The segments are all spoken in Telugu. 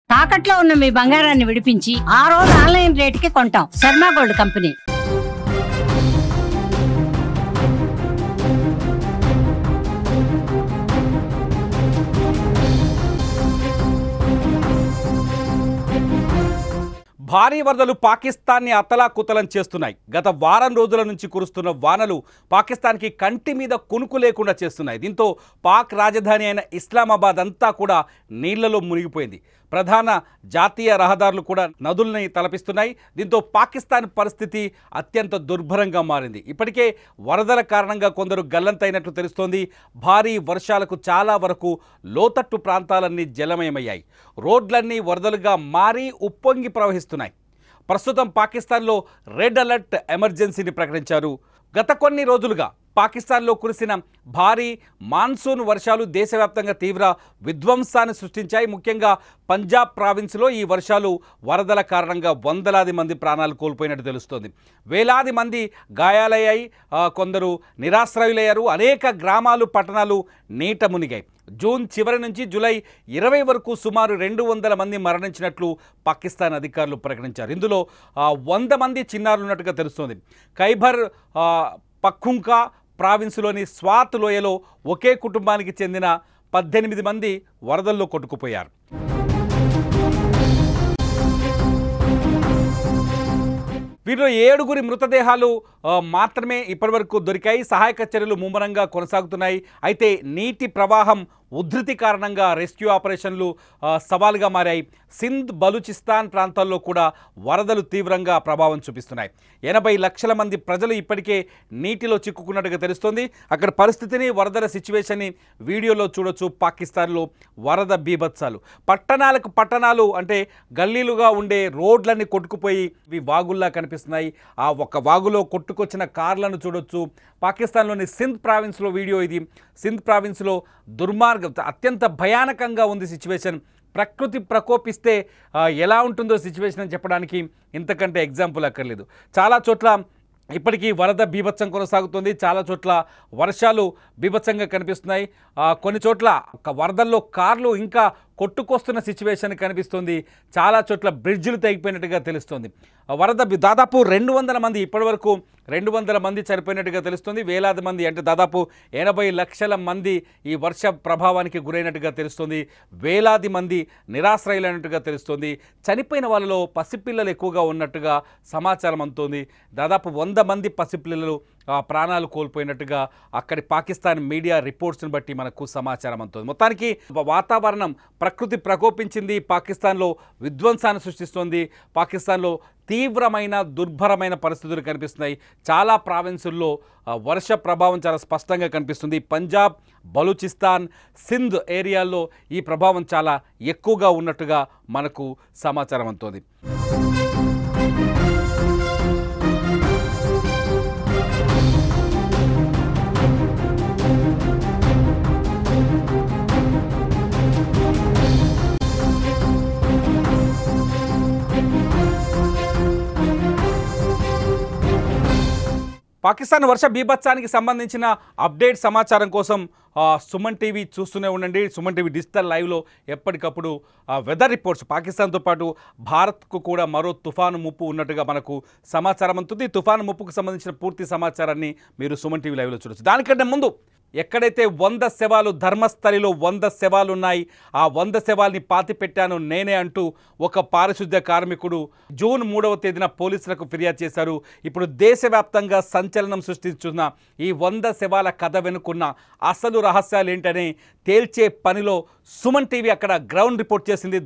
తాకట్లో ఉన్న మీ బంగారాన్ని విడిపించి ఆ రోజు ఆన్లైన్ రేటుకి కొంటాం. Sharma gold company. భారీ వరదలు పాకిస్తాన్ని అతలాకుతలం చేస్తున్నాయి. గత వారం రోజుల నుంచి కురుస్తున్న వానలు పాకిస్తాన్కి కంటి మీద కునుకు లేకుండా చేస్తున్నాయి. దీంతో పాక్ రాజధాని అయిన ఇస్లామాబాద్ అంతా కూడా నీళ్లలో మునిగిపోయింది. ప్రధాన జాతీయ రహదారులు కూడా నదుల్ని తలపిస్తున్నాయి. దీంతో పాకిస్తాన్ పరిస్థితి అత్యంత దుర్భరంగా మారింది. ఇప్పటికే వరదల కారణంగా కొందరు గల్లంతైనట్లు తెలుస్తోంది. భారీ వర్షాలకు చాలా వరకు లోతట్టు ప్రాంతాలన్నీ జలమయమయ్యాయి. రోడ్లన్నీ వరదలుగా మారి ఉప్పొంగి ప్రవహిస్తున్నాయి. ప్రస్తుతం పాకిస్తాన్లో రెడ్ అలర్ట్ ఎమర్జెన్సీని ప్రకటించారు. గత కొన్ని రోజులుగా పాకిస్తాన్లో కురిసిన భారీ మాన్సూన్ వర్షాలు దేశవ్యాప్తంగా తీవ్ర విధ్వంసాన్ని సృష్టించాయి. ముఖ్యంగా పంజాబ్ ప్రావిన్స్లో ఈ వర్షాలు వరదల కారణంగా వందలాది మంది ప్రాణాలు కోల్పోయినట్టు తెలుస్తోంది. వేలాది మంది గాయాలయ్యాయి, కొందరు నిరాశ్రయులయ్యారు. అనేక గ్రామాలు పట్టణాలు నీట మునిగాయి. జూన్ చివరి నుంచి జూలై 20 వరకు సుమారు 200 మంది మరణించినట్లు పాకిస్తాన్ అధికారులు ప్రకటించారు. ఇందులో 100 మంది చిన్నారులు ఉన్నట్టుగా తెలుస్తోంది. ఖైబర్ పఖ్తుంఖ్వా ప్రావిన్స్లోని స్వాత్ లోయలో ఒకే కుటుంబానికి చెందిన 18 మంది వరదల్లో కొట్టుకుపోయారు. వీరిలో 7 మృతదేహాలు మాత్రమే ఇప్పటివరకు దొరికాయి. సహాయక చర్యలు ముమ్మరంగా కొనసాగుతున్నాయి. అయితే నీటి ప్రవాహం ఉధృతి కారణంగా రెస్క్యూ ఆపరేషన్లు సవాలుగా మారాయి. సింధ్ బలూచిస్తాన్ ప్రాంతాల్లో కూడా వరదలు తీవ్రంగా ప్రభావం చూపిస్తున్నాయి. 80 లక్షల మంది ప్రజలు ఇప్పటికే నీటిలో చిక్కుకున్నట్టుగా తెలుస్తోంది. అక్కడ పరిస్థితిని, వరదల సిచ్యువేషన్ని వీడియోలో చూడొచ్చు. పాకిస్తాన్లో వరద బీభత్సాలు, పట్టణాలకు పట్టణాలు అంటే గల్లీలుగా ఉండే రోడ్లన్నీ కొట్టుకుపోయి ఇవి వాగుల్లా కనిపిస్తున్నాయి. ఆ ఒక్క వాగులో కొట్టుకొచ్చిన కార్లను చూడొచ్చు. పాకిస్తాన్లోని సింధ్ ప్రావిన్స్లో వీడియో ఇది. సింధ్ ప్రావిన్స్లో దుర్మార్గం, అత్యంత భయానకంగా ఉంది సిచ్యువేషన్. ప్రకృతి ప్రకోపిస్తే ఎలా ఉంటుందో సిచ్యువేషన్ అని చెప్పడానికి ఇంతకంటే ఎగ్జాంపుల్ అక్కర్లేదు. చాలా చోట్ల ఇప్పటికీ వరద బీభత్సం కొనసాగుతుంది. చాలా చోట్ల వర్షాలు బీభత్సంగా కనిపిస్తున్నాయి. కొన్ని చోట్ల వరదల్లో కార్లు ఇంకా కొట్టుకొస్తున్న సిచ్యువేషన్ కనిపిస్తుంది. చాలా చోట్ల బ్రిడ్జిలు తెగిపోయినట్టుగా తెలుస్తుంది. వరద దాదాపు 200 మంది, ఇప్పటివరకు 200 మంది చనిపోయినట్టుగా తెలుస్తుంది. వేలాది మంది అంటే దాదాపు 80 లక్షల మంది ఈ వర్ష ప్రభావానికి గురైనట్టుగా తెలుస్తుంది. వేలాది మంది నిరాశ్రయులైనట్టుగా తెలుస్తుంది. చనిపోయిన వాళ్ళలో పసిపిల్లలు ఎక్కువగా ఉన్నట్టుగా సమాచారం అందుతోంది. దాదాపు 100 మంది పసిపిల్లలు ప్రాణాలు కోల్పోయినట్టుగా అక్కడి పాకిస్తాన్ మీడియా రిపోర్ట్స్ని బట్టి మనకు సమాచారం అందుతుంది. మొత్తానికి వాతావరణం, ప్రకృతి ప్రకోపించింది. పాకిస్తాన్లో విధ్వంసాన్ని సృష్టిస్తోంది. పాకిస్తాన్లో తీవ్రమైన దుర్భరమైన పరిస్థితులు కనిపిస్తున్నాయి. చాలా ప్రావిన్సుల్లో వర్ష ప్రభావం చాలా స్పష్టంగా కనిపిస్తుంది. పంజాబ్, బలూచిస్తాన్, సింధ్ ఏరియాల్లో ఈ ప్రభావం చాలా ఎక్కువగా ఉన్నట్టుగా మనకు సమాచారం అందుతోంది. పాకిస్తాన్ వర్ష బీభత్సానికి సంబంధించిన అప్డేట్ సమాచారం కోసం సుమన్ టీవీ చూస్తూనే ఉండండి. సుమన్ టీవీ డిజిటల్ లైవ్లో ఎప్పటికప్పుడు వెదర్ రిపోర్ట్స్, పాకిస్తాన్తో పాటు భారత్కు కూడా మరో తుఫాను ముప్పు ఉన్నట్టుగా మనకు సమాచారం అందుతుంది. తుఫాను ముప్పుకు సంబంధించిన పూర్తి సమాచారాన్ని మీరు సుమన్ టీవీ లైవ్లో చూడొచ్చు. దానికంటే ముందు ఎక్కడైతే 100 శవాలు, ధర్మస్థలిలో 100 శవాలు ఉన్నాయి, ఆ 100 శవాల్ని పాతిపెట్టాను నేనే అంటూ ఒక పారిశుద్ధ్య కార్మికుడు జూన్ 3వ తేదీన పోలీసులకు ఫిర్యాదు చేశారు. ఇప్పుడు దేశవ్యాప్తంగా సంచలనం సృష్టిస్తున్న ఈ 100 శవాల కథ వెనుకున్న అసలు రహస్యాలు ఏంటనే తేల్చే పనిలో సుమన్ టీవీ అక్కడ గ్రౌండ్ రిపోర్ట్ చేసింది.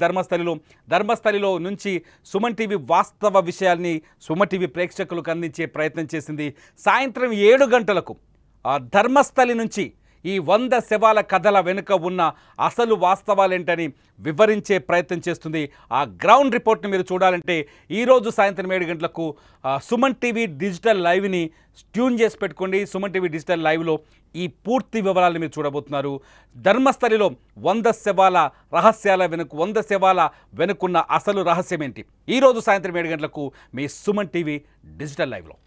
ధర్మస్థలిలో నుంచి సుమన్ టీవీ వాస్తవ విషయాల్ని సుమన్ టీవీ ప్రేక్షకులకు అందించే ప్రయత్నం చేసింది. సాయంత్రం 7 గంటలకు ధర్మస్థలి నుంచి ఈ 100 శవాల కథల వెనుక ఉన్న అసలు వాస్తవాలేంటని వివరించే ప్రయత్నం చేస్తుంది. ఆ గ్రౌండ్ రిపోర్ట్ని మీరు చూడాలంటే ఈరోజు సాయంత్రం 7 గంటలకు సుమన్ టీవీ డిజిటల్ లైవ్ని ట్యూన్ చేసి పెట్టుకోండి. సుమన్ టీవీ డిజిటల్ లైవ్లో ఈ పూర్తి వివరాలను మీరు చూడబోతున్నారు. ధర్మస్థలిలో 100 శవాల రహస్యాల 100 శవాల వెనుకున్న అసలు రహస్యం ఏంటి? ఈరోజు సాయంత్రం 7 గంటలకు మీ సుమన్ టీవీ డిజిటల్ లైవ్లో.